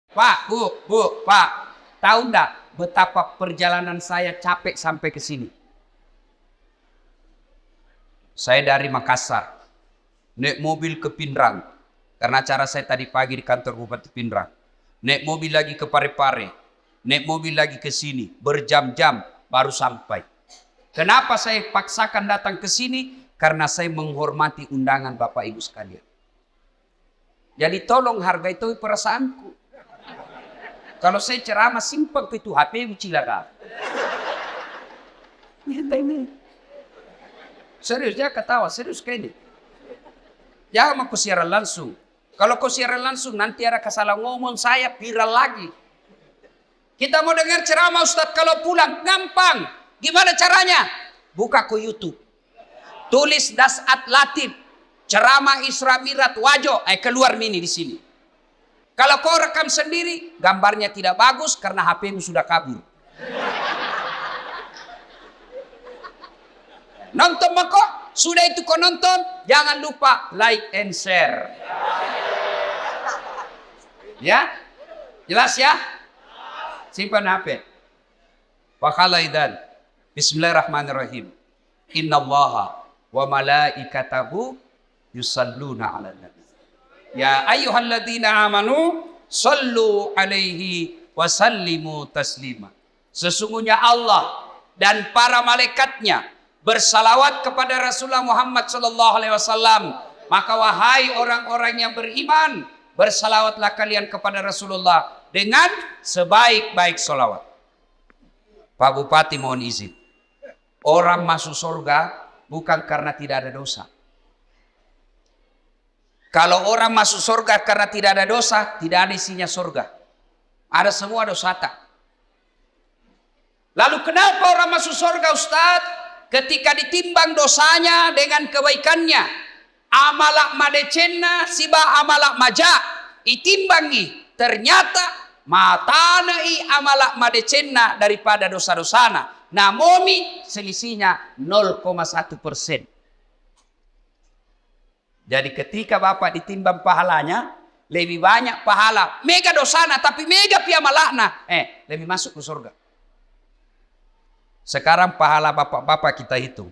Pak, Bu, Pak, tahu enggak betapa perjalanan saya capek sampai ke sini? Saya dari Makassar, naik mobil ke Pindrang, karena acara saya tadi pagi di kantor Bupati Pindrang. Naik mobil lagi ke Parepare, naik mobil lagi ke sini, berjam-jam baru sampai. Kenapa saya paksakan datang ke sini? Karena saya menghormati undangan Bapak Ibu sekalian. Jadi tolong hargai itu perasaanku. Kalau saya ceramah simpel itu HP cilaka. Serius, dia ketawa, serius kayak ini. Jangan mau siaran langsung. Kalau kau siaran langsung nanti ada kesalahan ngomong saya viral lagi. Kita mau dengar ceramah Ustadz kalau pulang gampang. Gimana caranya? Buka ke YouTube. Tulis Dasat Latif, ceramah Isra Mi'raj Wajo, keluar mini di sini. Kalau kau rekam sendiri, gambarnya tidak bagus karena HP-mu sudah kabur. Nonton kok, sudah itu kau nonton, jangan lupa like and share. Ya, jelas ya? Simpan HP. Wakhalaidan. Bismillahirrahmanirrahim. Innallaha wa malaikatahu yusalluna 'alan nabi. Ya ayyuhalladzina amanu sallu alaihi wa sallimu taslima. Sesungguhnya Allah dan para malaikatnya bersalawat kepada Rasulullah Muhammad sallallahu alaihi wasallam. Maka wahai orang-orang yang beriman, bersalawatlah kalian kepada Rasulullah dengan sebaik-baik salawat. Pak Bupati mohon izin. Orang masuk surga bukan karena tidak ada dosa. Kalau orang masuk surga karena tidak ada dosa, tidak ada isinya surga. Ada semua dosa tak. Lalu kenapa orang masuk surga Ustaz? Ketika ditimbang dosanya dengan kebaikannya. Amalak madecenna siba amalak maja. Itimbangi. Ternyata matanai amalak madecenna daripada dosa-dosana. Namomi selisihnya 0,1%. Jadi ketika Bapak ditimbang pahalanya, lebih banyak pahala. Mega dosana tapi mega pia malakna. Lebih masuk ke surga. Sekarang pahala bapak-bapak kita hitung.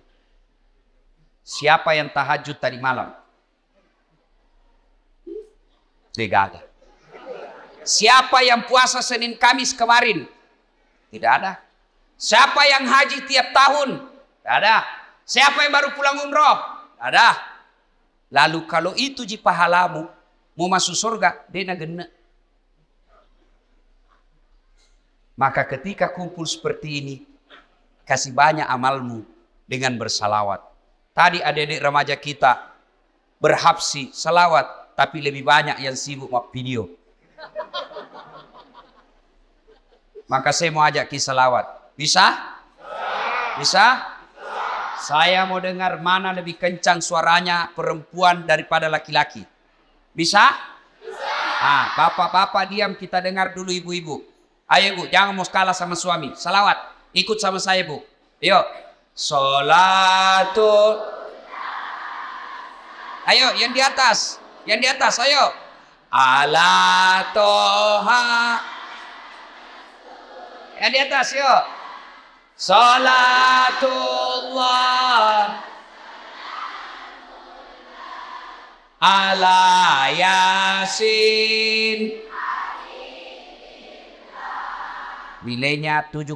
Siapa yang tahajud tadi malam? Tidak ada. Siapa yang puasa Senin Kamis kemarin? Tidak ada. Siapa yang haji tiap tahun? Tidak ada. Siapa yang baru pulang umroh? Tidak ada. Lalu kalau itu ji pahalamu, mau masuk surga, dia gena. Maka ketika kumpul seperti ini, kasih banyak amalmu dengan bersalawat. Tadi adik-adik remaja kita berhabsi salawat, tapi lebih banyak yang sibuk sama video. Maka saya mau ajak ki salawat. Bisa? Bisa? Saya mau dengar mana lebih kencang suaranya perempuan daripada laki-laki. Bisa? Bisa. Bapak-bapak diam, kita dengar dulu ibu-ibu. Ayo ibu, jangan mau kalah sama suami. Salawat, ikut sama saya bu. Yuk. Sholatul. Ayo, yang di atas. Yang di atas, ayo. Ala toha. Yang di atas, yuk. Salatullah ala Yasin. Nilainya 7,9.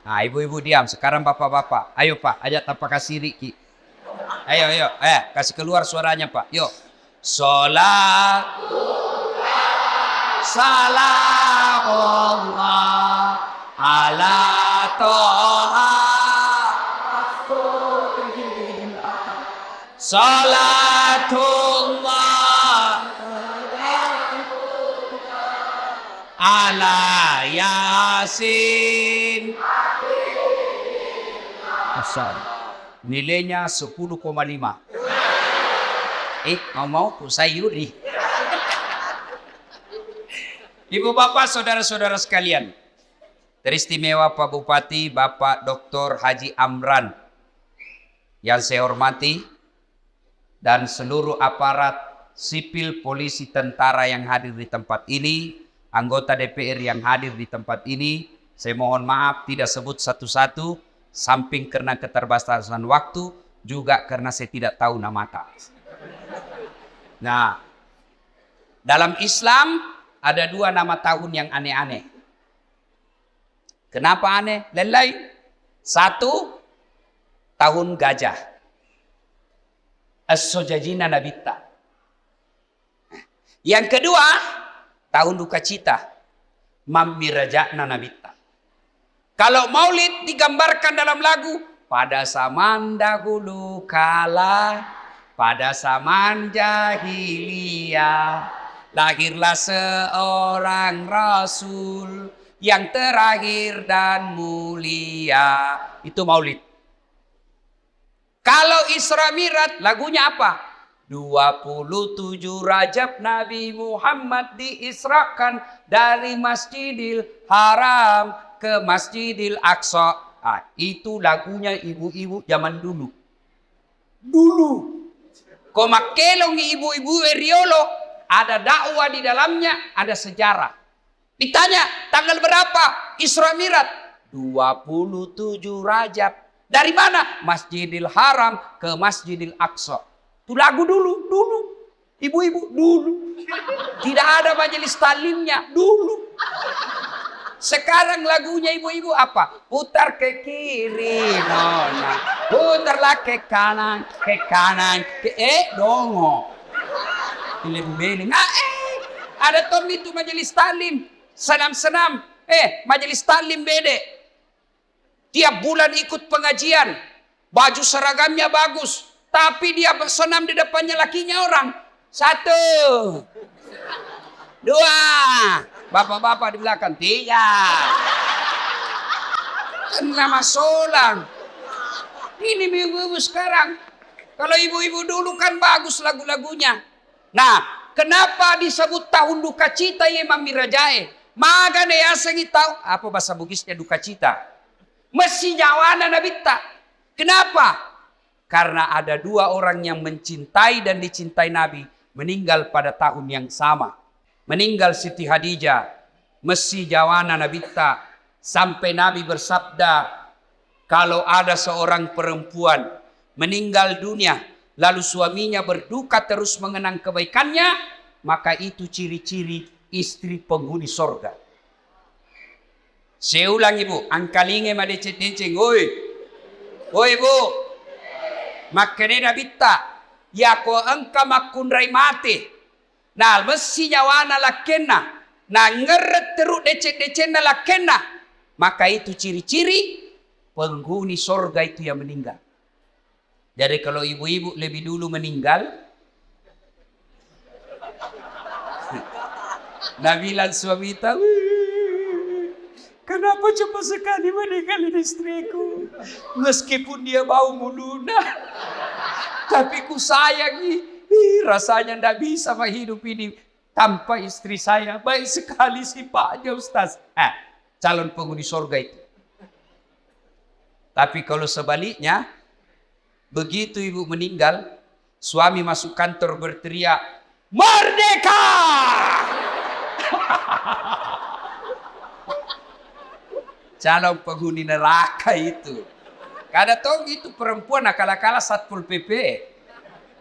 Nah, ibu-ibu diam. Sekarang bapak-bapak. Ayo Pak, ajak tanpa kasih Riki. Ayo. Kasih keluar suaranya Pak. Yuk. Salamullah ala toha. Salatullah ala Yasin. Asal nilainya 10,5. Mau ku sayuri. Ibu bapak saudara-saudara sekalian, teristimewa Pak Bupati Bapak Dr. Haji Amran yang saya hormati dan seluruh aparat sipil, polisi, tentara yang hadir di tempat ini, anggota DPR yang hadir di tempat ini, saya mohon maaf tidak sebut satu-satu, samping karena keterbatasan waktu, juga karena saya tidak tahu nama tak. Nah, dalam Islam ada 2 nama tahun yang aneh-aneh. Kenapa aneh? Lain-lain. 1, tahun gajah. As-Sojajina Nabitta. Yang kedua, tahun duka cita. Mamiraja'na Nabitta. Kalau maulid digambarkan dalam lagu, pada zaman dahulu kala, pada zaman jahiliyah, lahirlah seorang rasul yang terakhir dan mulia. Itu maulid. Kalau Isra Mi'raj, lagunya apa? 27 Rajab Nabi Muhammad diisrakan dari Masjidil Haram ke Masjidil Aqsa. Ah, itu lagunya ibu-ibu zaman dulu. Dulu. Komakelong ibu-ibu Riolo, ada dakwah di dalamnya, ada sejarah. Ditanya, tanggal berapa Isra Mi'raj? 27 Rajab. Dari mana? Masjidil Haram ke Masjidil Aqsa. Itu lagu dulu. Ibu-ibu dulu. Tidak ada majelis talimnya dulu. Sekarang lagunya ibu-ibu apa? Putar ke kiri, nona. Putarlah ke kanan, dongo. Beling-beling. Ada tom itu majelis talim. Senam-senam. Majelis talim bede. Tiap bulan ikut pengajian. Baju seragamnya bagus. Tapi dia senam di depannya lakinya orang. 1, 2. Bapak-bapak di belakang. 3. Kan nama solang. Ini ibu-ibu sekarang. Kalau ibu-ibu dulu kan bagus lagu-lagunya. Nah, kenapa disebut tahun duka cita ya Mamirajae? Magane ya sengi tahu apa bahasa Bugisnya duka cita. Mesti jawana nabita. Kenapa? Karena ada 2 orang yang mencintai dan dicintai Nabi meninggal pada tahun yang sama. Meninggal Siti Khadijah, mesti jawana nabita, sampai Nabi bersabda, kalau ada seorang perempuan meninggal dunia lalu suaminya berduka terus mengenang kebaikannya, maka itu ciri-ciri istri penghuni sorga. Saya ulang ibu, angkalinge madecet-deceng, oi ibu, makanya nabita, ya ko angka makunrai mati. Nah, mesti nyawana lakena. Nah, ngeret teruk decet-decet na lakena. Maka itu ciri-ciri penghuni sorga itu yang meninggal. Jadi kalau ibu-ibu lebih dulu meninggal, Nabilan suami tahu, kenapa cepat sekali meninggalin istriku? Meskipun dia bau muluna, tapi ku sayangi. Rasanya tidak bisa hidup ini tanpa istri saya. Baik sekali sifatnya Ustaz. Calon penghuni surga itu. Tapi kalau sebaliknya, begitu ibu meninggal, suami masuk kantor berteriak, "Merdeka!" Calon penghuni neraka itu. Kada tahu itu perempuan akal-akala Satpol PP.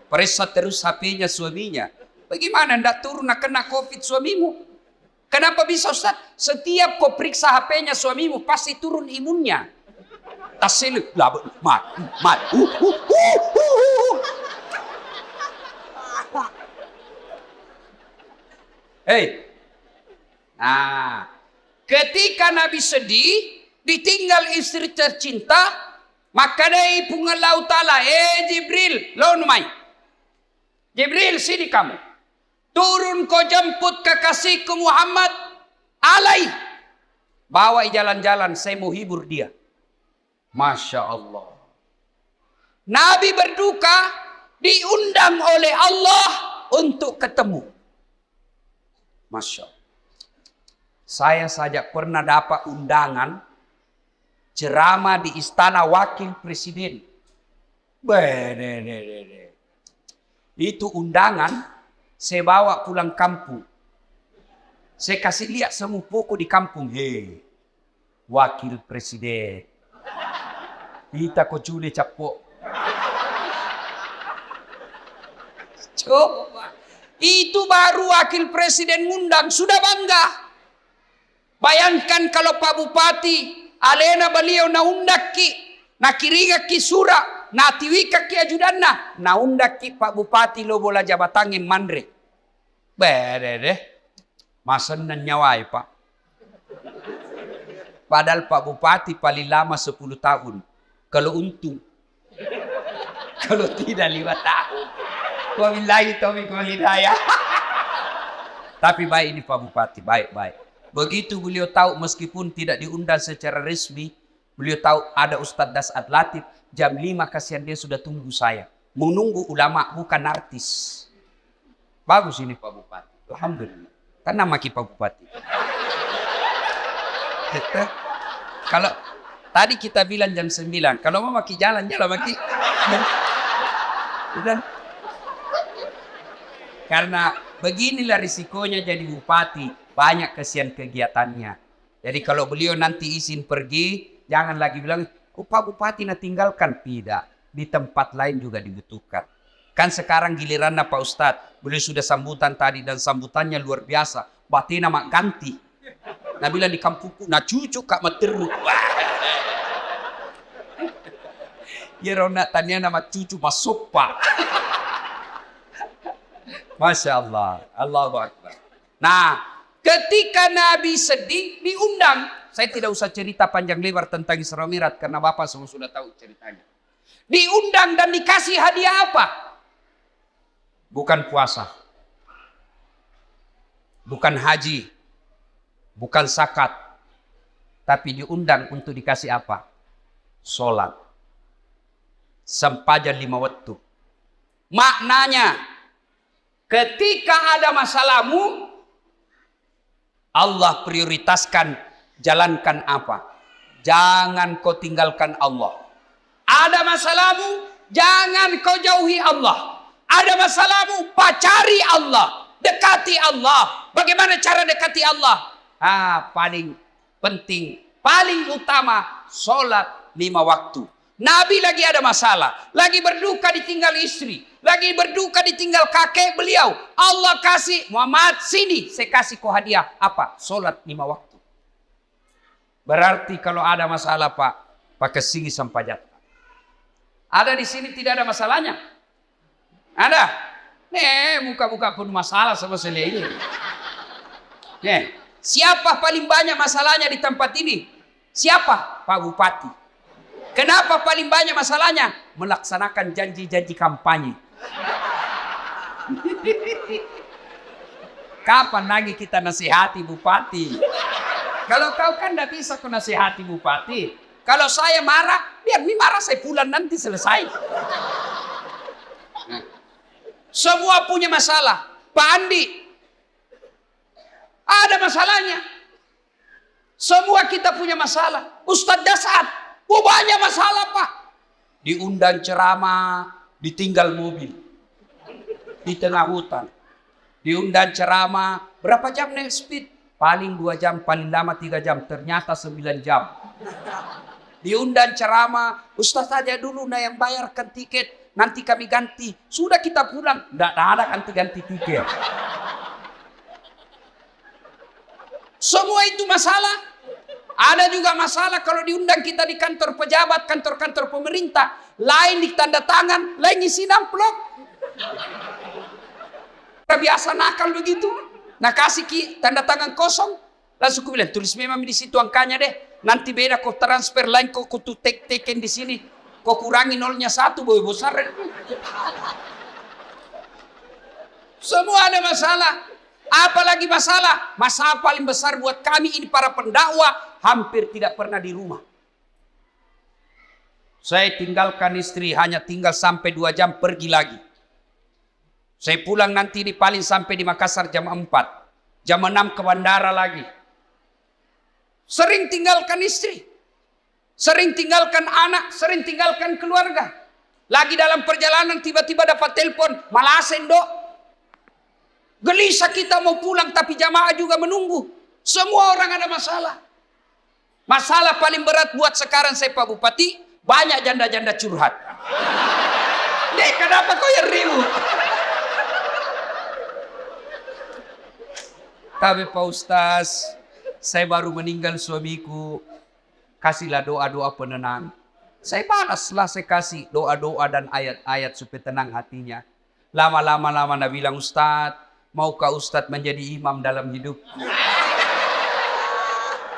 Periksa terus HP-nya suaminya. Bagaimana ndak turun kena COVID suamimu? Kenapa bisa Ustaz? Setiap kau periksa HP-nya suamimu pasti turun imunnya. Tasil mat. Nah, ketika Nabi sedih, ditinggal istri tercinta, maka dari pungalau ta'ala, Jibril, launumai. Jibril, sini kamu. Turun kau jemput kekasihku Muhammad. Alai. Bawa jalan-jalan, saya mau hibur dia. Masya Allah. Nabi berduka, diundang oleh Allah untuk ketemu. Masya Allah. Saya saja pernah dapat undangan ceramah di istana wakil presiden. Itu undangan Saya bawa pulang kampung. Saya kasih lihat semua pokok di kampung. Hei, wakil presiden. Kita kok cule capok. Coba. Itu baru wakil presiden ngundang. Sudah bangga. Bayangkan kalau Pak Bupati. Alena beliau na undak ki. Na kiriga ki sura. Na tiwika ki ajudanna. Na undak ki Pak Bupati lo bola jabatangin mandre. Bere deh. Masan nan nyawai Pak. Padahal Pak Bupati paling lama 10 tahun. Kalau untung. Kalau tidak 5 tahun. Wabillahi taufiq wal hidayah. Tapi baik ini Pak Bupati, baik-baik. Begitu beliau tahu meskipun tidak diundang secara resmi, beliau tahu ada Ustadz Das'ad Latif, jam 5 kasihan dia sudah tunggu saya. Menunggu ulama bukan artis. Bagus ini Pak Bupati. Alhamdulillah. Kan nama Pak Bupati. Kalau tadi kita bilang jam 9, kalau mau maki jalan maki. Udah. Karena beginilah risikonya jadi bupati, banyak kesian kegiatannya. Jadi kalau beliau nanti izin pergi, jangan lagi bilang, oh Pak Bupati nak tinggalkan. Tidak, di tempat lain juga dibutuhkan. Kan sekarang giliran Pak Ustadz, beliau sudah sambutan tadi dan sambutannya luar biasa. Batina mak ganti. Nah bilang di kampungku, nah cucu kak materu. Ya rona tanya nama cucu masuk Pak. Masya Allah, Allahu Akbar. Nah, ketika Nabi sedih diundang. Saya tidak usah cerita panjang lebar tentang Isra Mi'raj karena Bapak semua sudah tahu ceritanya. Diundang dan dikasih hadiah apa? Bukan puasa. Bukan haji. Bukan zakat. Tapi diundang untuk dikasih apa? Sholat. Sempajan 5 waktu. Maknanya, ketika ada masalahmu, Allah prioritaskan jalankan apa? Jangan kau tinggalkan Allah. Ada masalahmu, jangan kau jauhi Allah. Ada masalahmu, pacari Allah. Dekati Allah. Bagaimana cara dekati Allah? Paling penting, paling utama, sholat 5 waktu. Nabi lagi ada masalah, lagi berduka ditinggal istri, lagi berduka ditinggal kakek beliau. Allah kasih, Muhammad sini, saya kasih kau hadiah. Apa? Sholat 5 waktu. Berarti kalau ada masalah Pak, pakai sini sampajat. Ada di sini tidak ada masalahnya? Ada? Muka-muka pun masalah sama ini. Siapa paling banyak masalahnya di tempat ini? Siapa? Pak Bupati. Kenapa paling banyak masalahnya? Melaksanakan janji-janji kampanye. Kapan lagi kita nasihati bupati? Kalau kau kan tidak bisa kau nasihati bupati. Kalau saya marah, biar marah saya pulang nanti selesai. Semua punya masalah. Pak Andi, ada masalahnya. Semua kita punya masalah. Ustadz Das'ad, banyak masalah Pak. Diundang ceramah, ditinggal mobil. Di tengah hutan. Diundang ceramah, berapa jam naik speed? Paling 2 jam, paling lama 3 jam. Ternyata 9 jam. Diundang ceramah, Ustaz saja dulu yang bayarkan tiket. Nanti kami ganti. Sudah kita pulang. Tidak ada ganti-ganti tiket. Semua itu masalah. Ada juga masalah kalau diundang kita di kantor pejabat, kantor-kantor pemerintah. Lain di tanda tangan, lain isi amplop. Biasa nakal begitu. Nah kasih tanda tangan kosong. Langsung aku bilang, tulis memang di situ angkanya deh. Nanti beda kau transfer lain, kau tuh teken di sini. Kau kurangi 0-1, boleh besar. Semua ada masalah. Apalagi masalah? Masalah paling besar buat kami ini para pendakwah, hampir tidak pernah di rumah. Saya tinggalkan istri, hanya tinggal sampai 2 jam pergi lagi. Saya pulang nanti di paling sampai di Makassar jam 4. Jam 6 ke bandara lagi. Sering tinggalkan istri. Sering tinggalkan anak, sering tinggalkan keluarga. Lagi dalam perjalanan tiba-tiba dapat telepon, Malasen dok. Gelisah kita mau pulang tapi jamaah juga menunggu. Semua orang ada masalah. Masalah paling berat buat sekarang saya Pak Bupati, banyak janda-janda curhat. Dek, kenapa kau yang ribut? Tapi Pak Ustaz, saya baru meninggal suamiku. Kasihlah doa-doa penenang. Saya balaslah, saya kasih doa-doa dan ayat-ayat supaya tenang hatinya. Lama-lama Anda bilang, Ustaz, maukah Ustaz menjadi imam dalam hidup?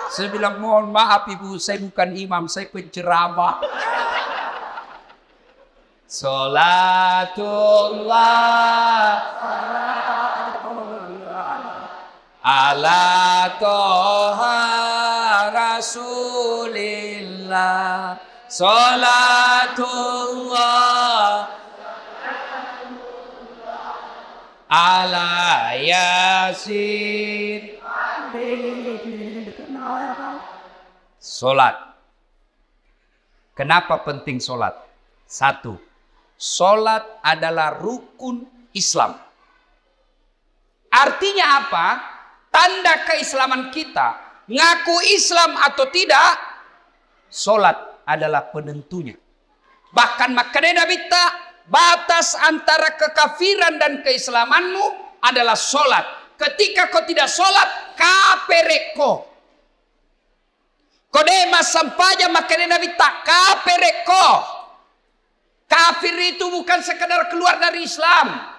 Saya bilang, mohon maaf Ibu, saya bukan imam, saya penceramah. Salatullah ala toha rasulillah. Salatullah ala yasin. Solat. Kenapa penting solat? Satu, solat adalah rukun Islam. Artinya apa? Tanda keislaman kita. Ngaku Islam atau tidak, solat adalah penentunya. Bahkan makanya Nabi batas antara kekafiran dan keislamanmu adalah solat. Ketika kau tidak solat, kapereko. Kodema sampaja makanya Nabi kapereko. Kafir itu bukan sekedar keluar dari Islam.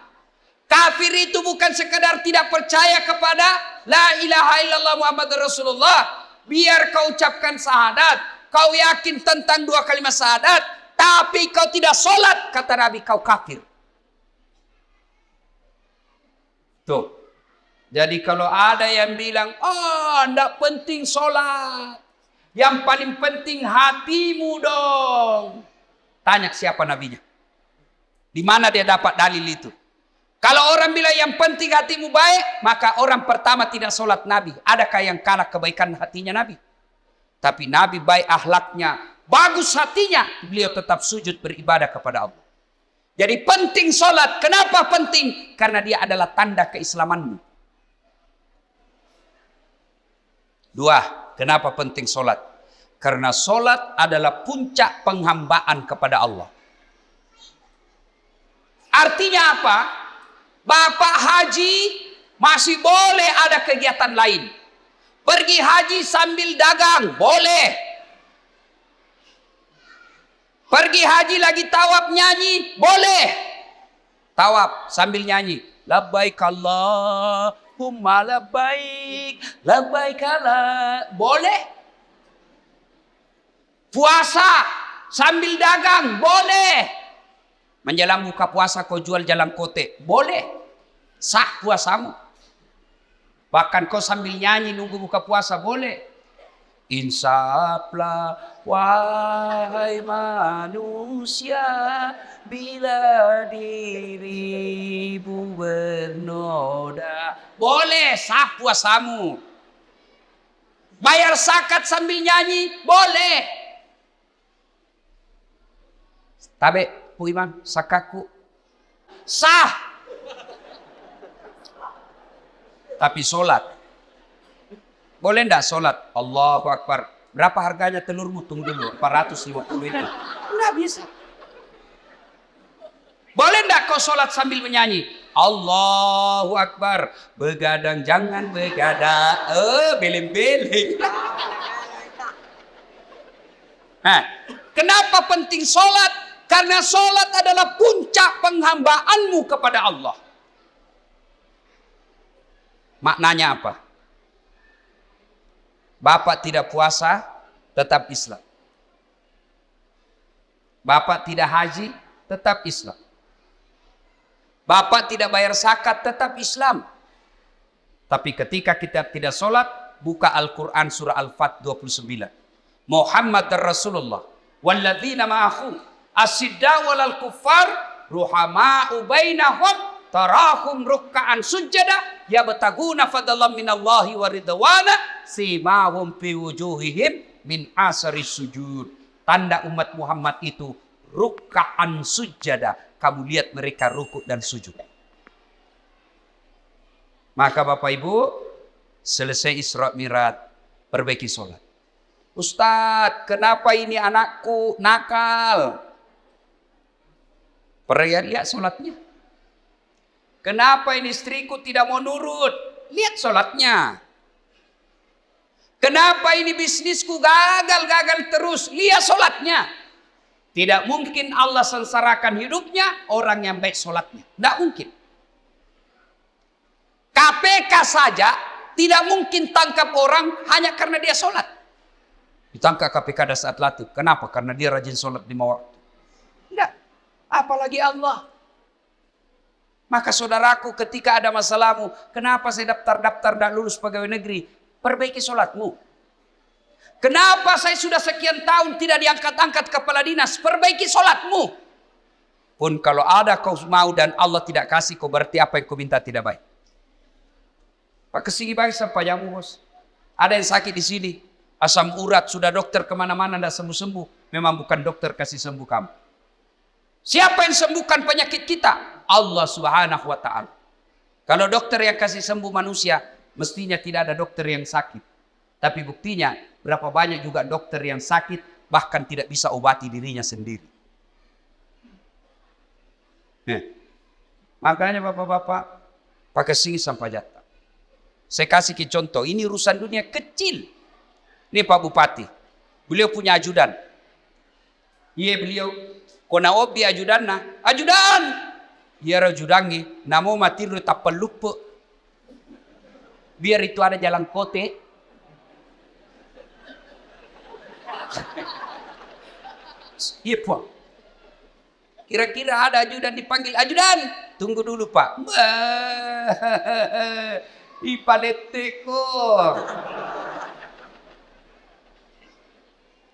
Kafir itu bukan sekedar tidak percaya kepada la ilaha illallah Muhammad Rasulullah. Biar kau ucapkan syahadat, kau yakin tentang dua kalimat syahadat, tapi kau tidak solat, kata Nabi, kau kafir. Tuh. Jadi kalau ada yang bilang, oh tidak penting solat, yang paling penting hatimu dong. Tanya siapa nabinya. Di mana dia dapat dalil itu? Kalau orang bilang yang penting hatimu baik, maka orang pertama tidak solat Nabi. Adakah yang kalah kebaikan hatinya Nabi? Tapi Nabi baik akhlaknya, bagus hatinya, beliau tetap sujud beribadah kepada Allah. Jadi penting solat. Kenapa penting? Karena dia adalah tanda keislamanmu. Dua, kenapa penting solat? Karena solat adalah puncak penghambaan kepada Allah. Artinya apa? Bapak haji masih boleh ada kegiatan lain. Pergi haji sambil dagang, boleh. Pergi haji lagi tawaf nyanyi, boleh. Tawaf sambil nyanyi. Labbaik Allahumma labbaik, labbaik Allah. Boleh. Puasa sambil dagang, boleh. Menjelang buka puasa kau jual jalan kote, boleh. Sah puasamu. Bahkan kau sambil nyanyi nunggu buka puasa, boleh. Insaflah wahai manusia, bila dirimu bernoda, boleh, sah puasamu. Bayar zakat sambil nyanyi, boleh. Tabe, Pu Imam, sakaku sah. Tapi solat, boleh enggak solat? Allahu Akbar. Berapa harganya telurmu? Tunggu dulu, 450 itu. Enggak bisa. Boleh enggak kau solat sambil menyanyi? Allahu Akbar. Begadang jangan begadang. Beleng-beleng. Nah, kenapa penting solat? Karena solat adalah puncak penghambaanmu kepada Allah. Maknanya apa? Bapak tidak puasa, tetap Islam. Bapak tidak haji, tetap Islam. Bapak tidak bayar zakat, tetap Islam. Tapi ketika kita tidak sholat, buka Al-Quran surah Al-Fat 29. Muhammad Rasulullah walladzina ma'ahu asidda walal kuffar ruhama'u bainahum tarahum rukka'an sujada yabtaguna fadlan minallahi wa ridwana simahum fi wujuhihim min asari sujud. Tanda umat Muhammad itu rukka'an sujada. Kamu lihat mereka rukuk dan sujud. Maka Bapak Ibu, selesai Isra Mi'raj, perbaiki sholat. Ustadz, kenapa ini anakku nakal? Lihat sholatnya. Kenapa ini istriku tidak mau nurut? Lihat sholatnya. Kenapa ini bisnisku gagal terus? Lihat sholatnya. Tidak mungkin Allah sengsarakan hidupnya orang yang baik sholatnya. Tidak mungkin. KPK saja tidak mungkin tangkap orang hanya karena dia sholat. Ditangkap KPK pada saat latih. Kenapa? Karena dia rajin sholat 5 waktu. Tidak. Apalagi Allah. Maka saudaraku, ketika ada masalahmu, kenapa saya daftar dan lulus pegawai negeri? Perbaiki sholatmu. Kenapa saya sudah sekian tahun tidak diangkat-angkat kepala dinas? Perbaiki sholatmu. Pun kalau ada kau mau dan Allah tidak kasih, kau berarti apa yang kau minta tidak baik. Pak kesini baik sampai jamu bos. Ada yang sakit di sini. Asam urat, sudah dokter kemana-mana tidak sembuh-sembuh. Memang bukan dokter kasih sembuh kamu. Siapa yang sembuhkan penyakit kita? Allah Subhanahu wa ta'ala. Kalau dokter yang kasih sembuh manusia, mestinya tidak ada dokter yang sakit. Tapi buktinya, berapa banyak juga dokter yang sakit, bahkan tidak bisa obati dirinya sendiri. Makanya bapak-bapak, pakai sini sampai jatah. Saya kasih ke contoh, ini urusan dunia kecil. Ini Pak Bupati, beliau punya ajudan. Iya beliau, kona obi ajudan na, ajudan. Iya ajudangi, namo mati lu tapal lupa. Biar itu ada jalan kote. Iya Pak. Kira-kira ada ajudan dipanggil, ajudan. Tunggu dulu Pak. Ipadeteko.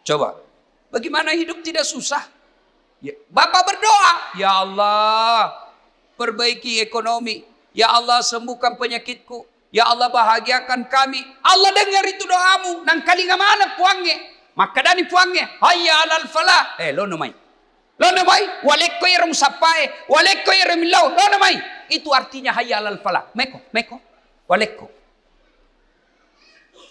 Coba, bagaimana hidup tidak susah? Ya, Bapak berdoa, ya Allah, perbaiki ekonomi. Ya Allah, sembuhkan penyakitku. Ya Allah, bahagiakan kami. Allah dengar itu doamu. Nang kali mana puangnya? Maka dani puangnya. Hayya alal falah. Lo namai. Lo namai. Walekko irum sapai. Walekko irum lau. Lo namai. Itu artinya hayya alal falah. Meko. Walekko.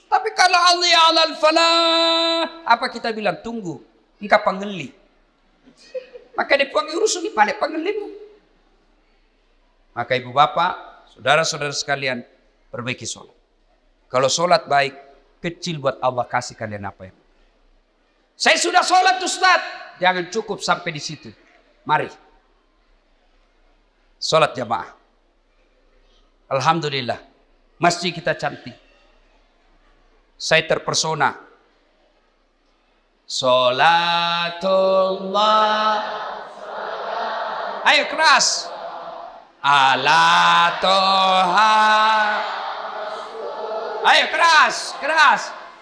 Tapi kalau Allah ya alal falah, apa kita bilang? Tunggu, engkau pangeli. Maka dipuangi urusan di pada pangelimu. Maka ibu bapak, saudara-saudara sekalian, perbaiki sholat. Kalau sholat baik, kecil buat Allah kasih kalian apa ya. Saya sudah sholat Ustaz, jangan cukup sampai di situ. Mari, sholat jamaah. Alhamdulillah, masjid kita cantik. Saya terpersona. Sholatullah. Ayo keras. Ala toha. Ayo keras.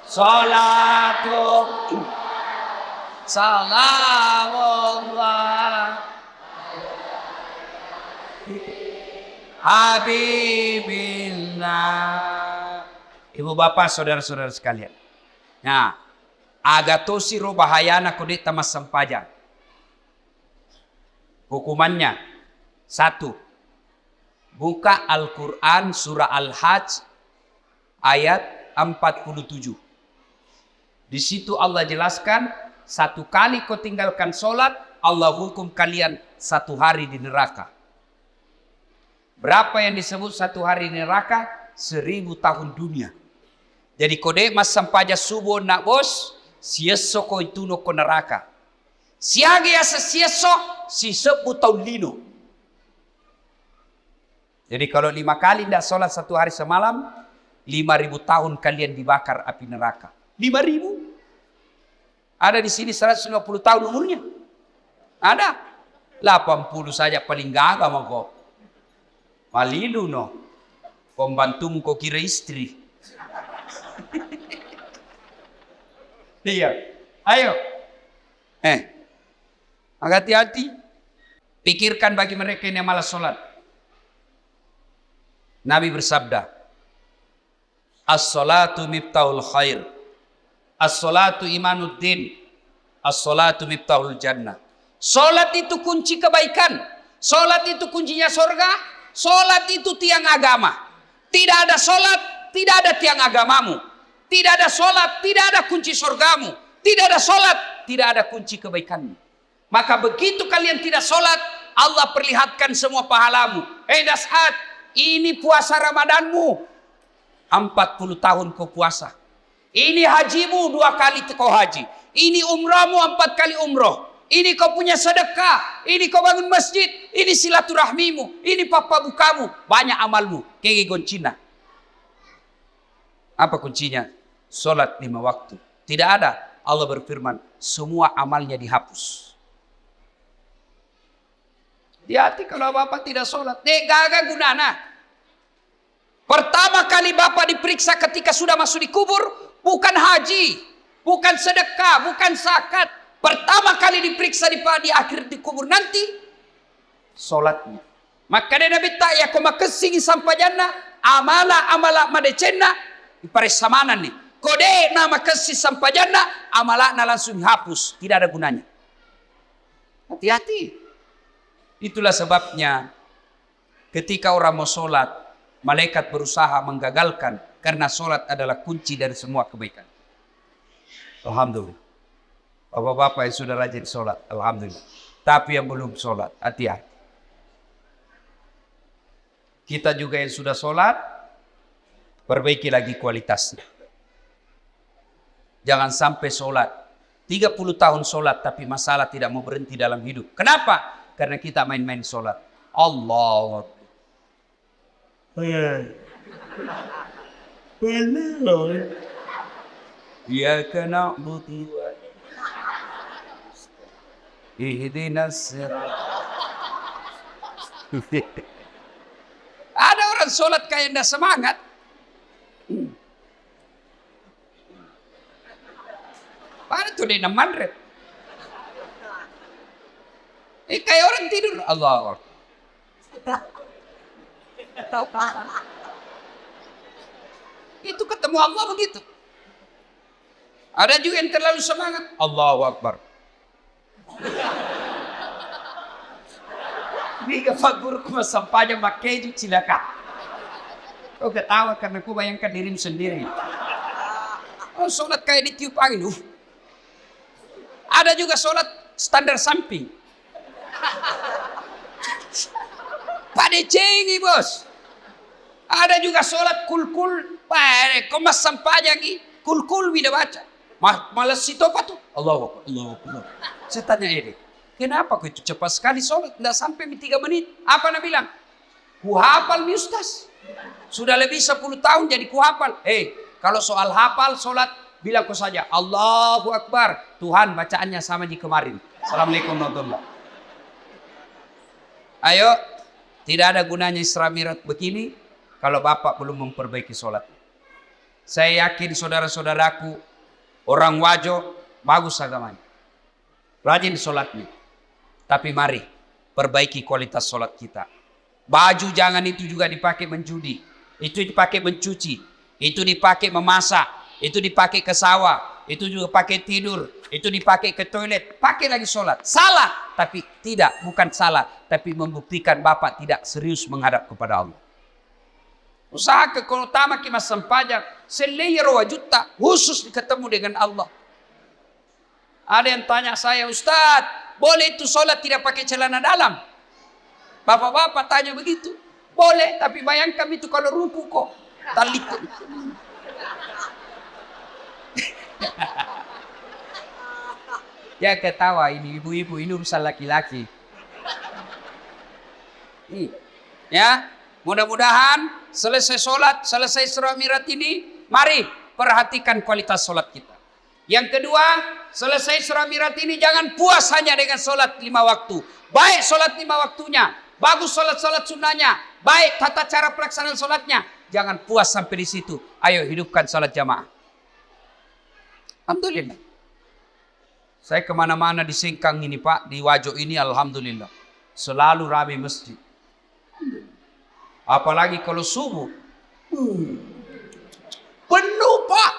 Sholatullah. Salamullah. Habibillah. Ibu bapak, saudara-saudara sekalian. Nah, agatosi ro bahayana kudet tamas sampaja. Hukumannya 1. Buka Al-Quran surah Al-Hajj ayat 47. Di situ Allah jelaskan, 1 kali kau tinggalkan sholat, Allah hukum kalian 1 hari di neraka. Berapa yang disebut 1 hari di neraka? 1000 tahun dunia. Jadi kode mas sampaja subuh nak bos, sieso ko itu no ko neraka. Siage asa sieso, si 10 tahun lino. Jadi kalau 5 kali tidak sholat 1 hari semalam, 5000 tahun kalian dibakar api neraka. 5000? Ada di sini 150 tahun umurnya. Ada. 80 saja paling gagah mau kok. Malilu no. Pembantumu kau kira istri. Iya. Ayo. Hati-hati. Pikirkan bagi mereka yang malas sholat. Nabi bersabda, as-salatu miftahul khair. As-salatu imanuddin. As-salatu miftahul jannah. Sholat itu kunci kebaikan. Sholat itu kuncinya surga. Sholat itu tiang agama. Tidak ada sholat, tidak ada tiang agamamu. Tidak ada sholat, tidak ada kunci surgamu. Tidak ada sholat, tidak ada kunci kebaikanmu. Maka begitu kalian tidak sholat, Allah perlihatkan semua pahalamu. Das'ad, ini puasa Ramadanmu. 40 tahun kau puasa. Ini hajimu 2 kali kau haji. Ini umrahmu 4 kali umroh. Ini kau punya sedekah. Ini kau bangun masjid. Ini silaturahmimu. Ini papa bukamu. Banyak amalmu. Kayak goncina. Apa kuncinya? Sholat 5 waktu. Tidak ada. Allah berfirman, semua amalnya dihapus. Hati-hati kalau bapak tidak sholat. Gagal gunana. Pertama kali bapak diperiksa ketika sudah masuk di kubur, bukan haji, bukan sedekah, bukan zakat. Pertama kali diperiksa di akhir di kubur nanti, sholatnya. Maka Nabi tak ya koma kesingi sampai jannah, amala madecena, ipare samanan nih. Kode nama kesih sampai jannah, amalakna langsung dihapus, tidak ada gunanya. Hati-hati. Itulah sebabnya ketika orang mau sholat, malaikat berusaha menggagalkan karena sholat adalah kunci dari semua kebaikan. Alhamdulillah. Bapak-bapak yang sudah rajin sholat, alhamdulillah. Tapi yang belum sholat, hati-hati. Kita juga yang sudah sholat, perbaiki lagi kualitasnya. Jangan sampai sholat 30 tahun sholat tapi masalah tidak mau berhenti dalam hidup. Kenapa? Karena kita main-main sholat. Allah. Ya kena buti ihdinas sirat. Ada orang sholat kayak tidak semangat. Pada tuh dia namandret. Kayak orang tidur. Allah. Itu ketemu Allah begitu. Ada juga yang terlalu semangat. Allahu Akbar. Biga fagurku masampanya makeju cilaka. Kau ketawa karena ku bayangkan dirimu sendiri. Oh, sholat kayak ditiup angin. Ada juga sholat standar samping. Pada cengi bos. Ada juga sholat kul-kul. Kau mas sampanya lagi. Kul-kul bila baca. Malas itu apa tuh? Allahu Akbar. Allahu Akbar. Saya tanya ini. Kenapa kau itu cepat sekali sholat? Tidak sampai 3 menit. Apa nak bilang? Ku hafal mi ustaz. Sudah lebih 10 tahun jadi ku hafal. Kalau soal hafal sholat. Bilang kau saja. Allahu Akbar. Tuhan bacaannya sama di kemarin. Assalamualaikum warahmatullahi wabarakatuh. Ayo. Tidak ada gunanya Isra Mi'raj begini. Kalau bapak belum memperbaiki sholat. Saya yakin saudara-saudaraku. Orang wajo. Bagus agamanya. Rajin sholatnya. Tapi mari. Perbaiki kualitas sholat kita. Baju jangan itu juga dipakai menjudi. Itu dipakai mencuci. Itu dipakai memasak. Itu dipakai ke sawah. Itu juga pakai tidur. Itu dipakai ke toilet. Pakai lagi sholat. Salah. Tapi tidak. Bukan salah. Tapi membuktikan bapak tidak serius menghadap kepada Allah. Usaha utama kita sempajak. Selayar wajuta. Khusus ketemu dengan Allah. Ada yang tanya saya, Ustadz, boleh itu sholat tidak pakai celana dalam? Bapak-bapak tanya begitu. Boleh, tapi bayangkan itu kalau ruku kok. Talit. Ya ketawa ini ibu-ibu, ini urusan laki-laki. Ya, mudah-mudahan selesai sholat, selesai Isra Mi'raj ini, mari perhatikan kualitas sholat kita. Yang kedua, selesai Isra Mi'raj ini jangan puas hanya dengan sholat 5 waktu. Baik sholat 5 waktunya, bagus sholat-sholat sunnahnya, baik tata cara pelaksanaan sholatnya. Jangan puas sampai di situ. Ayo hidupkan sholat jamaah. Alhamdulillah. Saya kemana-mana di Singkang ini Pak, di Wajo ini alhamdulillah. Selalu ramai masjid. Apalagi kalau subuh. Penuh Pak.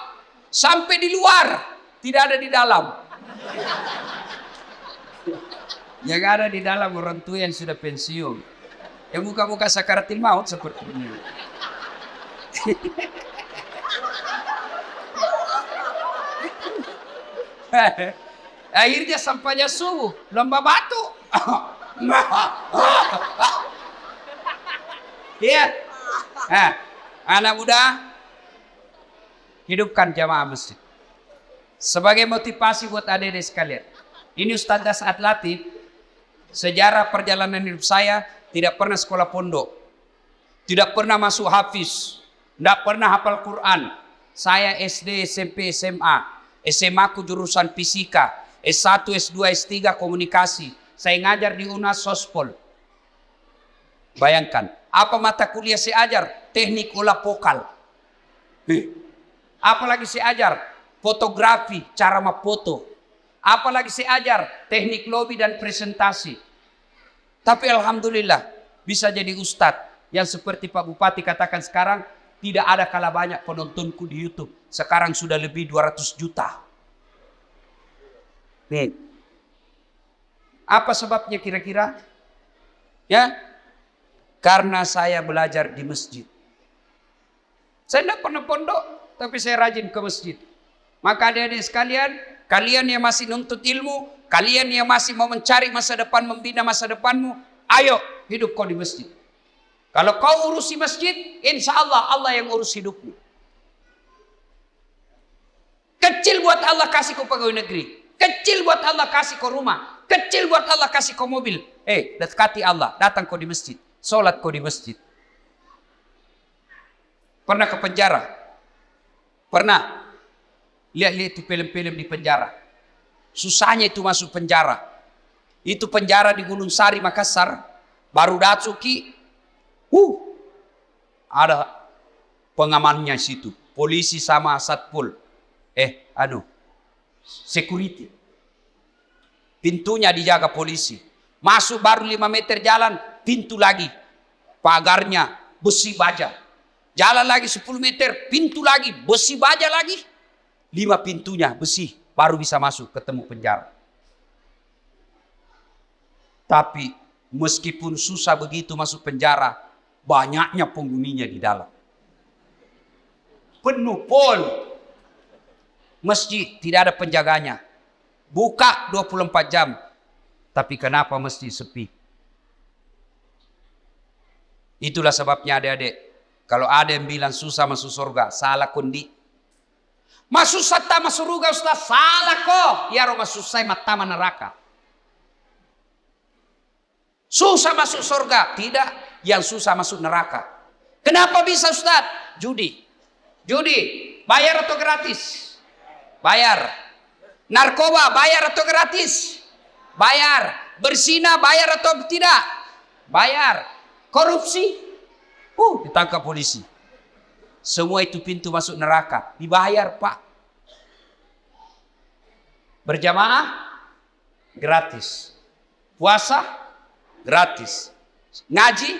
Sampai di luar. Tidak ada di dalam. Yang ada di dalam orang tua yang sudah pensiun. Yang muka-muka sakaratil maut seperti ini. Akhirnya sampainya subuh, lomba batu. Iya. Anak muda, hidupkan jamaah masjid. Sebagai motivasi buat adik-adik sekalian. Ini Ustaz Dasat Latif, sejarah perjalanan hidup saya tidak pernah sekolah pondok. Tidak pernah masuk hafiz. Tidak pernah hafal Quran. Saya SD, SMP, SMA. SMA ku jurusan fisika. S1, S2, S3 komunikasi. Saya ngajar di UNAS Sospol. Bayangkan, apa mata kuliah saya ajar? Teknik olah vokal. Apalagi saya ajar? Fotografi, cara memfoto. Apalagi saya ajar? Teknik lobby dan presentasi. Tapi alhamdulillah bisa jadi ustadz yang seperti Pak Bupati katakan sekarang, tidak ada kalah banyak penontonku di YouTube. Sekarang sudah lebih 200 juta. Nih. Apa sebabnya kira-kira? Ya, karena saya belajar di masjid. Saya tidak pernah pondok, tapi saya rajin ke masjid. Maka adik-adik sekalian, kalian yang masih nuntut ilmu, kalian yang masih mau mencari masa depan, membina masa depanmu, ayo hidup kau di masjid. Kalau kau urusi masjid, insya Allah Allah yang urus hidupmu. Kecil buat Allah kasih kau pegawai negeri. Kecil buat Allah kasih kau rumah. Kecil buat Allah kasih kau mobil. Dekati Allah, datang kau di masjid. Sholat kau di masjid. Pernah ke penjara? Pernah. Lihat-lihat itu film-film di penjara. Susahnya itu masuk penjara. Itu penjara di Gunung Sari, Makassar. Baru Datsuki. Ada pengamannya situ. Polisi sama satpol. Security. Pintunya dijaga polisi. Masuk baru 5 meter jalan, pintu lagi. Pagarnya besi baja. Jalan lagi 10 meter, pintu lagi, besi baja lagi. 5 pintunya besi, baru bisa masuk ketemu penjara. Tapi meskipun susah begitu masuk penjara, banyaknya penghuninya di dalam. Penuh pol. Masjid tidak ada penjaganya. Buka 24 jam. Tapi kenapa masjid sepi? Itulah sebabnya adik-adik. Kalau ada yang bilang susah masuk surga, salah kondi. Masuk sata masuk surga Ustaz, salah kok. Ya roh masuk saya mata neraka. Susah masuk surga, tidak. Yang susah masuk neraka. Kenapa bisa Ustaz? Judi. Bayar atau gratis? Bayar. Narkoba bayar atau gratis? Bayar. Berzina bayar atau tidak? Bayar. Korupsi? Ditangkap polisi. Semua itu pintu masuk neraka. Dibayar Pak. Berjamaah? Gratis. Puasa? Gratis. Ngaji?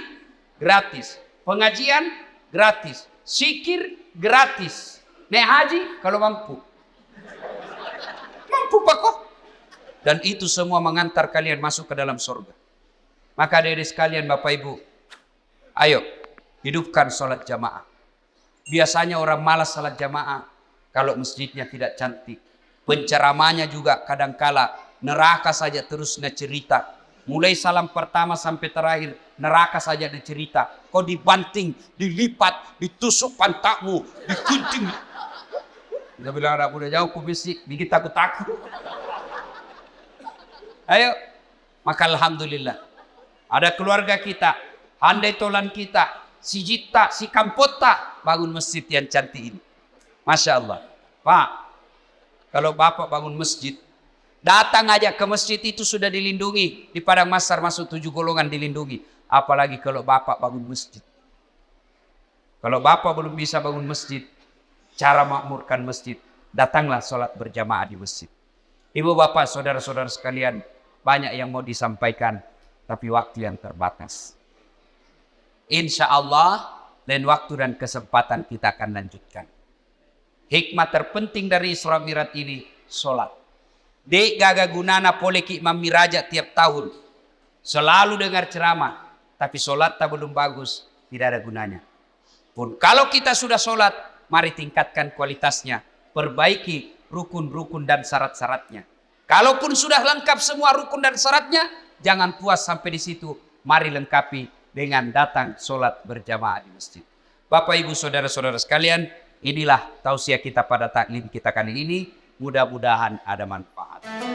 Gratis. Pengajian? Gratis. Zikir? Gratis. Naik haji? Kalau mampu. Mampu Pak kok. Dan itu semua mengantar kalian masuk ke dalam surga. Maka dari sekalian Bapak Ibu, ayo hidupkan sholat jamaah. Biasanya orang malas sholat jamaah kalau masjidnya tidak cantik. Penceramanya juga kadangkala neraka saja terus cerita. Mulai salam pertama sampai terakhir neraka saja cerita. Kau dibanting, dilipat, ditusuk pantatmu, digunting. Dia bilang anak muda jauh kubisik, bikin takut-takut. Ayo, maka alhamdulillah. Ada keluarga kita, handai tolan kita, si Jita, si Kampota, bangun masjid yang cantik ini. Masya Allah. Pak, kalau Bapak bangun masjid, datang aja ke masjid itu sudah dilindungi. Di Padang Masar masuk 7 golongan dilindungi. Apalagi kalau Bapak bangun masjid. Kalau Bapak belum bisa bangun masjid, cara makmurkan masjid, datanglah sholat berjamaah di masjid. Ibu bapak, saudara-saudara sekalian, banyak yang mau disampaikan, tapi waktu yang terbatas. Insya Allah, lain waktu dan kesempatan kita akan lanjutkan. Hikmah terpenting dari Isra Mi'raj ini, sholat. Dek gaga gunana poleki Imam Miraja tiap tahun. Selalu dengar ceramah, tapi sholat tak belum bagus, tidak ada gunanya. pun kalau kita sudah sholat, mari tingkatkan kualitasnya, perbaiki rukun-rukun dan syarat-syaratnya. Kalaupun sudah lengkap semua rukun dan syaratnya, jangan puas sampai di situ. Mari lengkapi dengan datang sholat berjamaah di masjid. Bapak Ibu saudara-saudara sekalian, inilah tausiah kita pada taklim kita kali ini. Mudah-mudahan ada manfaat.